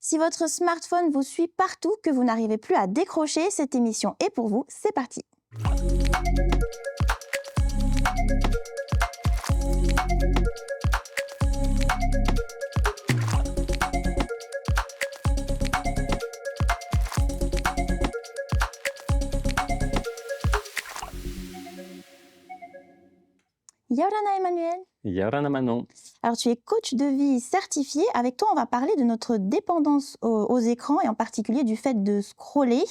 Si votre smartphone vous suit partout, que vous n'arrivez plus à décrocher, cette émission est pour vous. C'est parti. Yorana Emmanuel. Yorana Manon. Alors, tu es coach de vie certifié. Avec toi, on va parler de notre dépendance aux écrans et en particulier du fait de scroller.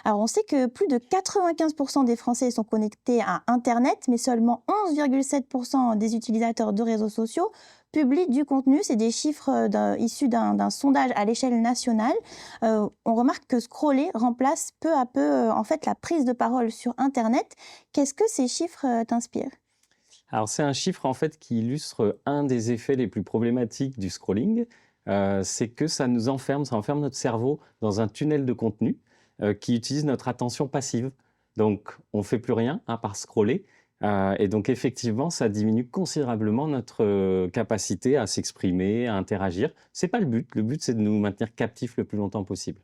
Alors, on sait que plus de 95% des Français sont connectés à Internet, mais seulement 11,7% des utilisateurs de réseaux sociaux publient du contenu. C'est des chiffres issus d'un sondage à l'échelle nationale. On remarque que scroller remplace peu à peu en fait, la prise de parole sur Internet. Qu'est-ce que ces chiffres t'inspirent ? Alors, c'est un chiffre en fait qui illustre un des effets les plus problématiques du scrolling. C'est que ça enferme notre cerveau dans un tunnel de contenu qui utilise notre attention passive. Donc, on ne fait plus rien à part scroller. Et donc, effectivement, ça diminue considérablement notre capacité à s'exprimer, à interagir. Ce n'est pas le but. Le but, c'est de nous maintenir captifs le plus longtemps possible.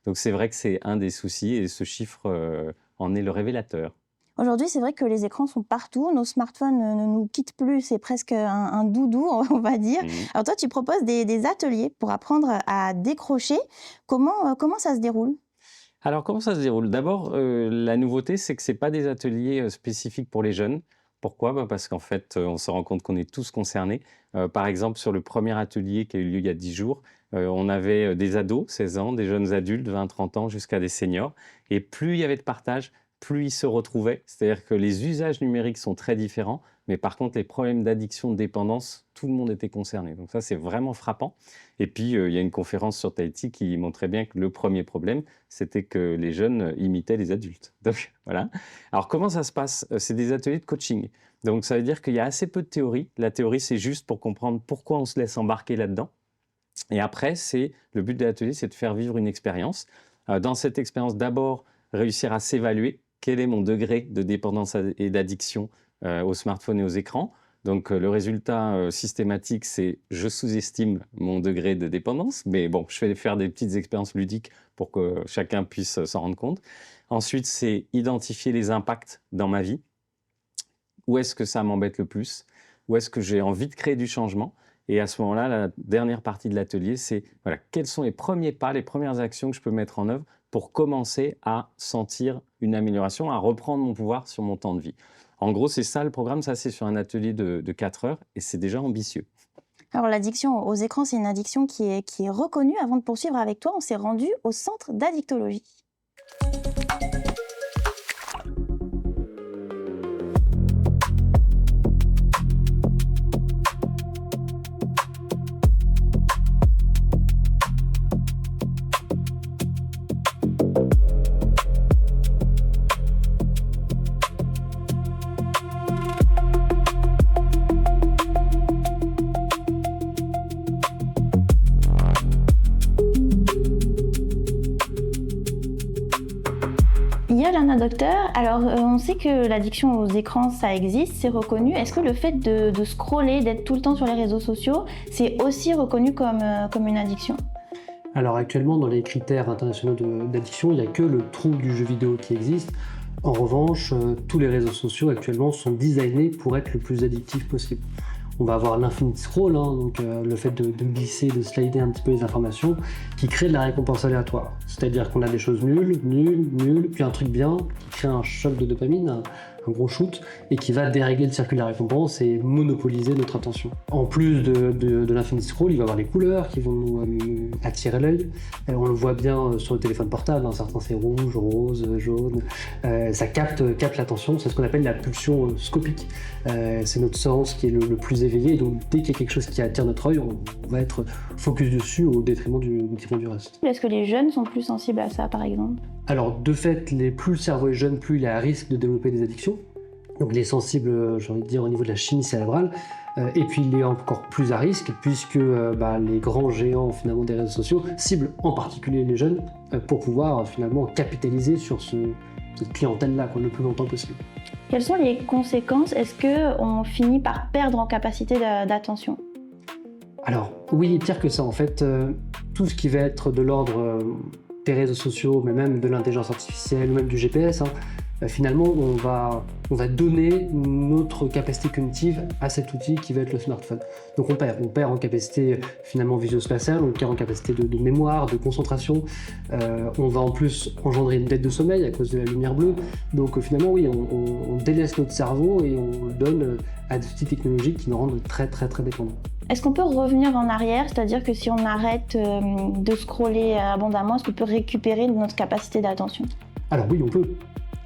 Donc, c'est vrai que c'est un des soucis et ce chiffre en est le révélateur. Aujourd'hui, c'est vrai que les écrans sont partout, nos smartphones ne nous quittent plus, c'est presque un doudou, on va dire. Alors toi, tu proposes des ateliers pour apprendre à décrocher. Comment ça se déroule ? Alors, comment ça se déroule ? D'abord, la nouveauté, c'est que ce n'est pas des ateliers spécifiques pour les jeunes. Pourquoi ? Parce qu'en fait, on se rend compte qu'on est tous concernés. Par exemple, sur le premier atelier qui a eu lieu il y a 10 jours, on avait des ados, 16 ans, des jeunes adultes, 20-30 ans, jusqu'à des seniors. Et plus il y avait de partage, plus ils se retrouvaient. C'est-à-dire que les usages numériques sont très différents, mais par contre, les problèmes d'addiction, de dépendance, tout le monde était concerné. Donc ça, c'est vraiment frappant. Et puis, il y a une conférence sur Tahiti qui montrait bien que le premier problème, c'était que les jeunes imitaient les adultes. Donc voilà. Alors, comment ça se passe ? C'est des ateliers de coaching. Donc, ça veut dire qu'il y a assez peu de théorie. La théorie, c'est juste pour comprendre pourquoi on se laisse embarquer là-dedans. Et après, le but de l'atelier, c'est de faire vivre une expérience. Dans cette expérience, d'abord, réussir à s'évaluer. Quel est mon degré de dépendance et d'addiction au smartphone et aux écrans ? Donc, le résultat systématique, c'est je sous-estime mon degré de dépendance. Mais bon, je vais faire des petites expériences ludiques pour que chacun puisse s'en rendre compte. Ensuite, c'est identifier les impacts dans ma vie. Où est-ce que ça m'embête le plus ? Où est-ce que j'ai envie de créer du changement ? Et à ce moment-là, la dernière partie de l'atelier, c'est quels sont les premiers pas, les premières actions que je peux mettre en œuvre pour commencer à sentir une amélioration, à reprendre mon pouvoir sur mon temps de vie. En gros, c'est ça le programme, ça c'est sur un atelier de 4 heures et c'est déjà ambitieux. Alors l'addiction aux écrans, c'est une addiction qui est reconnue. Avant de poursuivre avec toi, on s'est rendu au centre d'addictologie. Yorana docteur, alors on sait que l'addiction aux écrans, ça existe, c'est reconnu. Est-ce que le fait de scroller, d'être tout le temps sur les réseaux sociaux, c'est aussi reconnu comme une addiction ? Alors actuellement, dans les critères internationaux d'addiction, il n'y a que le trouble du jeu vidéo qui existe. En revanche, tous les réseaux sociaux actuellement sont designés pour être le plus addictif possible. On va avoir l'infinite scroll, donc le fait de glisser, de slider un petit peu les informations, qui crée de la récompense aléatoire. C'est-à-dire qu'on a des choses nulles, puis un truc bien, qui crée un choc de dopamine, un gros shoot, et qui va dérégler le circuit de la récompense et monopoliser notre attention. En plus de l'infinite scroll, il va y avoir les couleurs qui vont nous attirer l'œil. On le voit bien sur le téléphone portable, certains c'est rouge, rose, jaune. Ça capte l'attention, c'est ce qu'on appelle la pulsion scopique. C'est notre sens qui est le plus éveillé, donc dès qu'il y a quelque chose qui attire notre œil, on va être focus dessus au détriment du reste. Est-ce que les jeunes sont plus sensibles à ça, par exemple ? Alors, de fait, plus le cerveau est jeune, plus il est à risque de développer des addictions. Donc, il est sensible, j'ai envie de dire, au niveau de la chimie cérébrale. Et puis, il est encore plus à risque, puisque les grands géants finalement, des réseaux sociaux ciblent en particulier les jeunes pour pouvoir finalement capitaliser sur cette clientèle-là le plus longtemps possible. Quelles sont les conséquences ? Est-ce qu'on finit par perdre en capacité d'attention ? Alors, oui, pire que ça, en fait, tout ce qui va être de l'ordre des réseaux sociaux, mais même de l'intelligence artificielle, ou même du GPS, hein, finalement, on va donner notre capacité cognitive à cet outil qui va être le smartphone. Donc on perd en capacité finalement visuospatiale, on perd en capacité de mémoire, de concentration, on va en plus engendrer une dette de sommeil à cause de la lumière bleue. Donc finalement, oui, on délaisse notre cerveau et on le donne à des outils technologiques qui nous rendent très très très dépendants. Est-ce qu'on peut revenir en arrière, c'est-à-dire que si on arrête de scroller abondamment, est-ce qu'on peut récupérer notre capacité d'attention? Alors oui, on peut.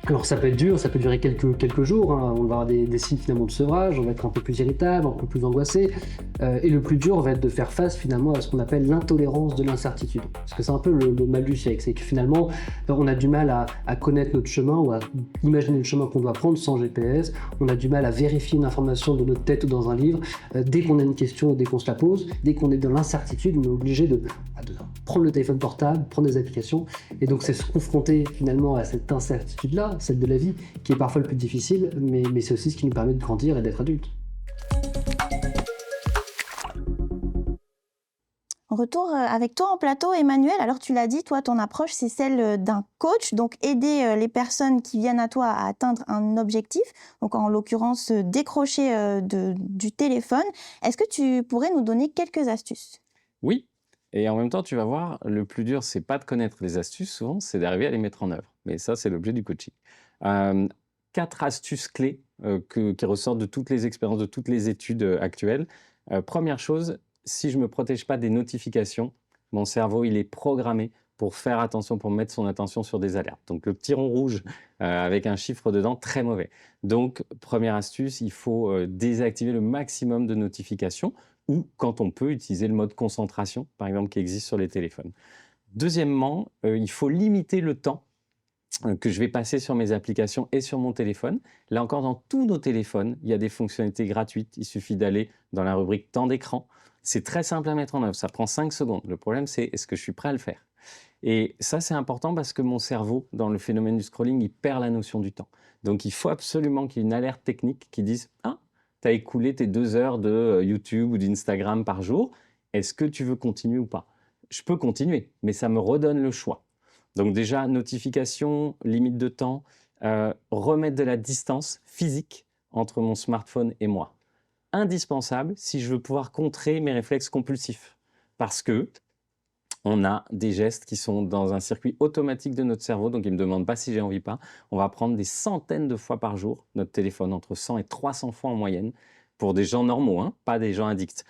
Alors ça peut être dur, ça peut durer quelques jours, hein. On va avoir des signes finalement de sevrage, on va être un peu plus irritable, un peu plus angoissé. Et le plus dur va être de faire face finalement à ce qu'on appelle l'intolérance de l'incertitude. Parce que c'est un peu le mal du siècle, c'est que finalement on a du mal à connaître notre chemin ou à imaginer le chemin qu'on doit prendre sans GPS. On a du mal à vérifier une information de notre tête ou dans un livre. Dès qu'on a une question et dès qu'on se la pose, dès qu'on est dans l'incertitude, on est obligé de prendre le téléphone portable, prendre des applications. Et donc c'est se confronter finalement à cette incertitude-là, celle de la vie, qui est parfois le plus difficile, mais c'est aussi ce qui nous permet de grandir et d'être adulte. Retour avec toi en plateau, Emmanuel. Alors tu l'as dit, toi, ton approche, c'est celle d'un coach, donc aider les personnes qui viennent à toi à atteindre un objectif, donc en l'occurrence décrocher du téléphone. Est-ce que tu pourrais nous donner quelques astuces? Oui, et en même temps, tu vas voir, le plus dur, c'est pas de connaître les astuces, souvent, c'est d'arriver à les mettre en œuvre. Mais ça, c'est l'objet du coaching. Euh, 4 astuces clés qui ressortent de toutes les expériences, de toutes les études actuelles. Première chose, si je me protège pas des notifications, mon cerveau, il est programmé pour faire attention, pour mettre son attention sur des alertes. Donc le petit rond rouge avec un chiffre dedans, très mauvais. Donc première astuce, il faut désactiver le maximum de notifications ou quand on peut utiliser le mode concentration, par exemple, qui existe sur les téléphones. Deuxièmement, il faut limiter le temps que je vais passer sur mes applications et sur mon téléphone. Là encore, dans tous nos téléphones, il y a des fonctionnalités gratuites. Il suffit d'aller dans la rubrique temps d'écran. C'est très simple à mettre en œuvre. Ça prend 5 secondes. Le problème, c'est est-ce que je suis prêt à le faire? Et ça, c'est important parce que mon cerveau, dans le phénomène du scrolling, il perd la notion du temps. Donc, il faut absolument qu'il y ait une alerte technique qui dise « Ah, tu as écoulé tes 2 heures de YouTube ou d'Instagram par jour. Est-ce que tu veux continuer ou pas ?» Je peux continuer, mais ça me redonne le choix. Donc déjà, notification, limite de temps, remettre de la distance physique entre mon smartphone et moi. Indispensable si je veux pouvoir contrer mes réflexes compulsifs. Parce que on a des gestes qui sont dans un circuit automatique de notre cerveau, donc il ne me demande pas si j'ai envie ou pas. On va prendre des centaines de fois par jour notre téléphone, entre 100 et 300 fois en moyenne, pour des gens normaux, hein, pas des gens addicts.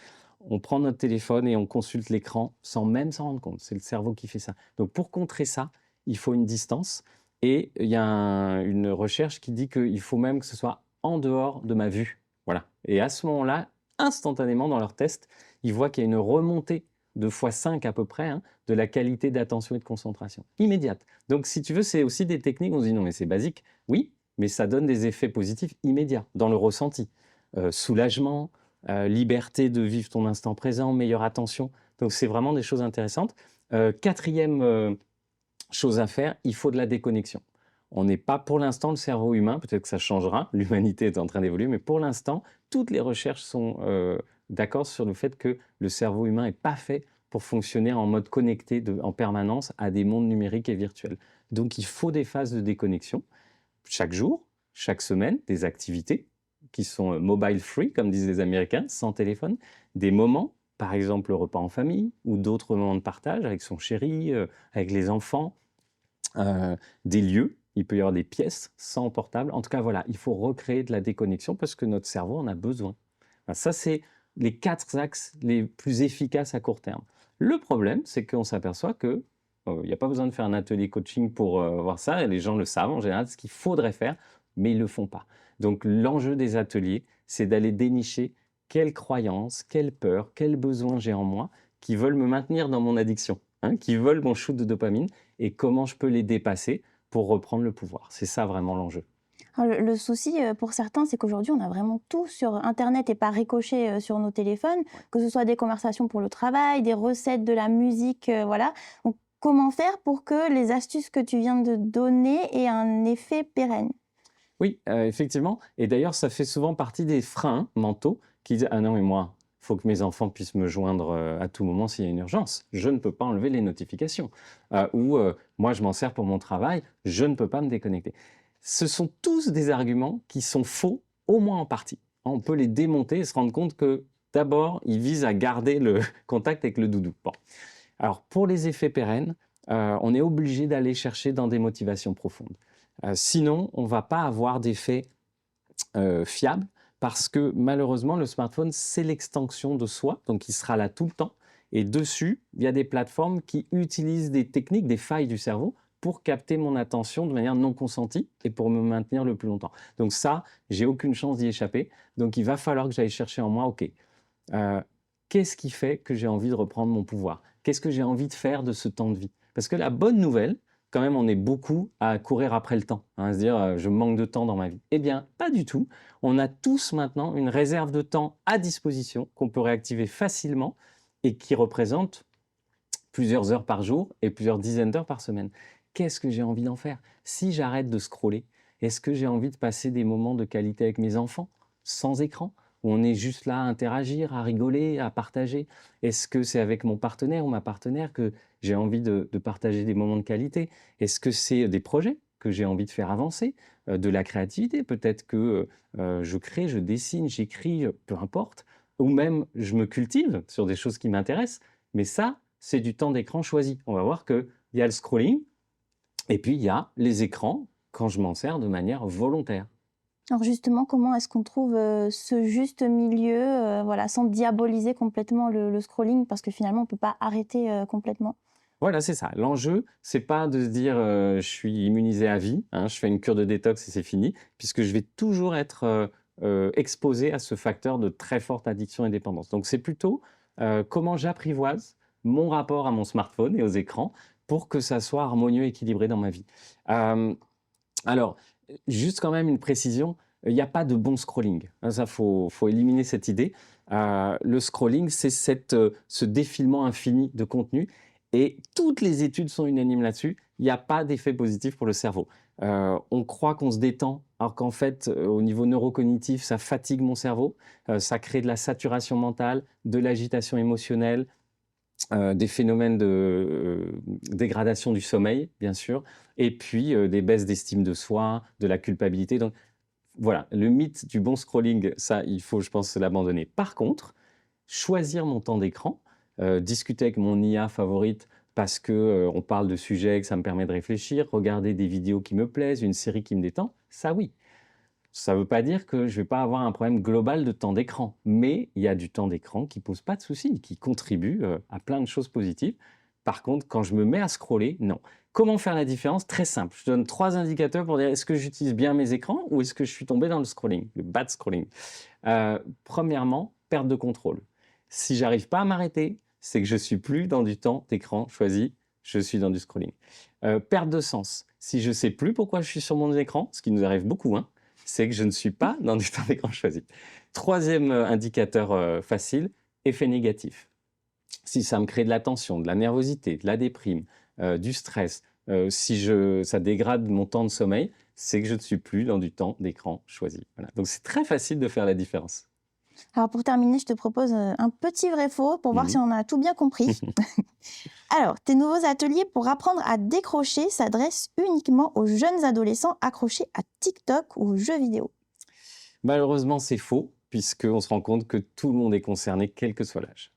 On prend notre téléphone et on consulte l'écran sans même s'en rendre compte. C'est le cerveau qui fait ça. Donc pour contrer ça, il faut une distance. Et il y a une recherche qui dit qu'il faut même que ce soit en dehors de ma vue. Voilà. Et à ce moment-là, instantanément dans leur test, ils voient qu'il y a une remontée de x5 à peu près, hein, de la qualité d'attention et de concentration. Immédiate. Donc si tu veux, c'est aussi des techniques, on se dit non mais c'est basique. Oui, mais ça donne des effets positifs immédiats dans le ressenti. Soulagement, liberté de vivre ton instant présent, meilleure attention. Donc c'est vraiment des choses intéressantes. Quatrième chose à faire, il faut de la déconnexion. On n'est pas pour l'instant le cerveau humain, peut-être que ça changera, l'humanité est en train d'évoluer, mais pour l'instant, toutes les recherches sont d'accord sur le fait que le cerveau humain n'est pas fait pour fonctionner en mode connecté en permanence à des mondes numériques et virtuels. Donc il faut des phases de déconnexion, chaque jour, chaque semaine, des activités qui sont mobile free, comme disent les Américains, sans téléphone, des moments, par exemple le repas en famille ou d'autres moments de partage avec son chéri, avec les enfants, des lieux, il peut y avoir des pièces sans portable. En tout cas, voilà, il faut recréer de la déconnexion parce que notre cerveau en a besoin. Enfin, ça, c'est les 4 axes les plus efficaces à court terme. Le problème, c'est qu'on s'aperçoit que il n'y a pas besoin de faire un atelier coaching pour voir ça, et les gens le savent en général, ce qu'il faudrait faire, mais ils ne le font pas. Donc l'enjeu des ateliers, c'est d'aller dénicher quelles croyances, quelles peurs, quels besoins j'ai en moi qui veulent me maintenir dans mon addiction, hein, qui veulent mon shoot de dopamine, et comment je peux les dépasser pour reprendre le pouvoir. C'est ça vraiment l'enjeu. Alors, le souci pour certains, c'est qu'aujourd'hui, on a vraiment tout sur Internet et par ricochet sur nos téléphones, que ce soit des conversations pour le travail, des recettes, de la musique, voilà. Donc, comment faire pour que les astuces que tu viens de donner aient un effet pérenne? Oui, effectivement. Et d'ailleurs, ça fait souvent partie des freins mentaux qui disent « Ah non, mais moi, faut que mes enfants puissent me joindre à tout moment s'il y a une urgence. Je ne peux pas enlever les notifications. Moi, je m'en sers pour mon travail, je ne peux pas me déconnecter. Ce sont tous des arguments qui sont faux, au moins en partie. On peut les démonter et se rendre compte que, d'abord, ils visent à garder le contact avec le doudou. Bon. Alors, pour les effets pérennes, on est obligé d'aller chercher dans des motivations profondes. Sinon, on ne va pas avoir d'effet fiable parce que malheureusement, le smartphone, c'est l'extension de soi, donc il sera là tout le temps. Et dessus, il y a des plateformes qui utilisent des techniques, des failles du cerveau pour capter mon attention de manière non consentie et pour me maintenir le plus longtemps. Donc ça, j'ai aucune chance d'y échapper. Donc il va falloir que j'aille chercher en moi, ok, qu'est-ce qui fait que j'ai envie de reprendre mon pouvoir? Qu'est-ce que j'ai envie de faire de ce temps de vie? Parce que la bonne nouvelle, quand même, on est beaucoup à courir après le temps, à se dire je manque de temps dans ma vie. Eh bien, pas du tout. On a tous maintenant une réserve de temps à disposition qu'on peut réactiver facilement et qui représente plusieurs heures par jour et plusieurs dizaines d'heures par semaine. Qu'est-ce que j'ai envie d'en faire? Si j'arrête de scroller, est-ce que j'ai envie de passer des moments de qualité avec mes enfants, sans écran, où on est juste là à interagir, à rigoler, à partager? Est-ce que c'est avec mon partenaire ou ma partenaire que j'ai envie de partager des moments de qualité? Est-ce que c'est des projets que j'ai envie de faire avancer, de la créativité? Peut-être que je crée, je dessine, j'écris, peu importe, ou même je me cultive sur des choses qui m'intéressent. Mais ça, c'est du temps d'écran choisi. On va voir qu'il y a le scrolling, et puis il y a les écrans quand je m'en sers de manière volontaire. Alors justement, comment est-ce qu'on trouve ce juste milieu, voilà, sans diaboliser complètement le scrolling, parce que finalement, on ne peut pas arrêter complètement? Voilà, c'est ça. L'enjeu, c'est pas de se dire je suis immunisé à vie, hein, je fais une cure de détox et c'est fini, puisque je vais toujours être exposé à ce facteur de très forte addiction et dépendance. Donc c'est plutôt comment j'apprivoise mon rapport à mon smartphone et aux écrans pour que ça soit harmonieux, équilibré dans ma vie. Alors, juste quand même une précision, il n'y a pas de bon scrolling. Ça, faut éliminer cette idée. Le scrolling, c'est ce défilement infini de contenu. Et toutes les études sont unanimes là-dessus. Il n'y a pas d'effet positif pour le cerveau. On croit qu'on se détend, alors qu'en fait, au niveau neurocognitif, ça fatigue mon cerveau. Ça crée de la saturation mentale, de l'agitation émotionnelle, des phénomènes de dégradation du sommeil, bien sûr, et puis des baisses d'estime de soi, de la culpabilité. Donc voilà, le mythe du bon scrolling, ça, il faut, je pense, l'abandonner. Par contre, choisir mon temps d'écran, discuter avec mon IA favorite parce qu'on parle de sujets que ça me permet de réfléchir, regarder des vidéos qui me plaisent, une série qui me détend, ça oui. Ça ne veut pas dire que je ne vais pas avoir un problème global de temps d'écran, mais il y a du temps d'écran qui ne pose pas de soucis, qui contribue à plein de choses positives. Par contre, quand je me mets à scroller, non. Comment faire la différence? Très simple. Je donne 3 indicateurs pour dire est-ce que j'utilise bien mes écrans ou est-ce que je suis tombé dans le scrolling, le bad scrolling. Premièrement, perte de contrôle. Si j'arrive pas à m'arrêter, c'est que je suis plus dans du temps d'écran choisi, je suis dans du scrolling. Perte de sens. Si je sais plus pourquoi je suis sur mon écran, ce qui nous arrive beaucoup, hein, c'est que je ne suis pas dans du temps d'écran choisi. Troisième indicateur facile, effet négatif. Si ça me crée de la tension, de la nervosité, de la déprime, du stress, si ça dégrade mon temps de sommeil, c'est que je ne suis plus dans du temps d'écran choisi. Voilà. Donc c'est très facile de faire la différence. Alors pour terminer, je te propose un petit vrai-faux pour voir si on a tout bien compris. Alors, tes nouveaux ateliers pour apprendre à décrocher s'adressent uniquement aux jeunes adolescents accrochés à TikTok ou aux jeux vidéo. Malheureusement, c'est faux, puisqu'on se rend compte que tout le monde est concerné, quel que soit l'âge.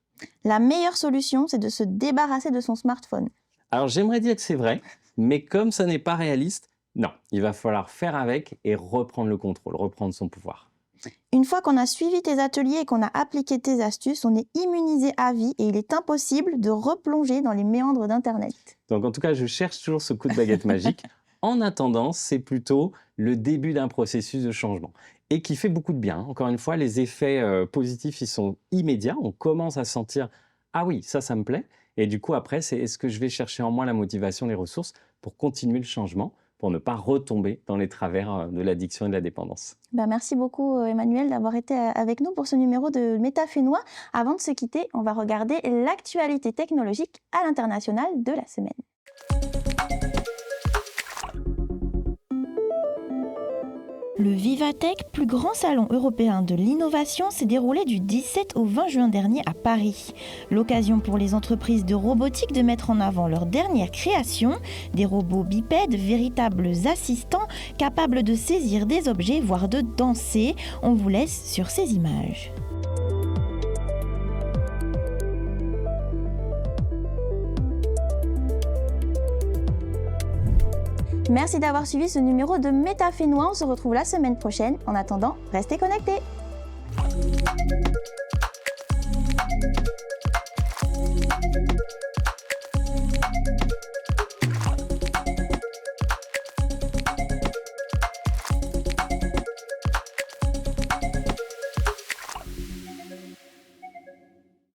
La meilleure solution, c'est de se débarrasser de son smartphone. Alors j'aimerais dire que c'est vrai, mais comme ça n'est pas réaliste, non. Il va falloir faire avec et reprendre le contrôle, reprendre son pouvoir. Une fois qu'on a suivi tes ateliers et qu'on a appliqué tes astuces, on est immunisé à vie et il est impossible de replonger dans les méandres d'Internet. Donc en tout cas, je cherche toujours ce coup de baguette magique. En attendant, c'est plutôt le début d'un processus de changement et qui fait beaucoup de bien. Encore une fois, les effets positifs, ils sont immédiats. On commence à sentir « Ah oui, ça me plaît ». Et du coup, après, c'est est-ce que je vais chercher en moi la motivation, les ressources pour continuer le changement, pour ne pas retomber dans les travers de l'addiction et de la dépendance. Merci beaucoup Emmanuel d'avoir été avec nous pour ce numéro de Métaphénois. Avant de se quitter, on va regarder l'actualité technologique à l'international de la semaine. Le Vivatech, plus grand salon européen de l'innovation, s'est déroulé du 17 au 20 juin dernier à Paris. L'occasion pour les entreprises de robotique de mettre en avant leurs dernières créations, des robots bipèdes, véritables assistants capables de saisir des objets, voire de danser. On vous laisse sur ces images. Merci d'avoir suivi ce numéro de Métafénois. On se retrouve la semaine prochaine. En attendant, restez connectés.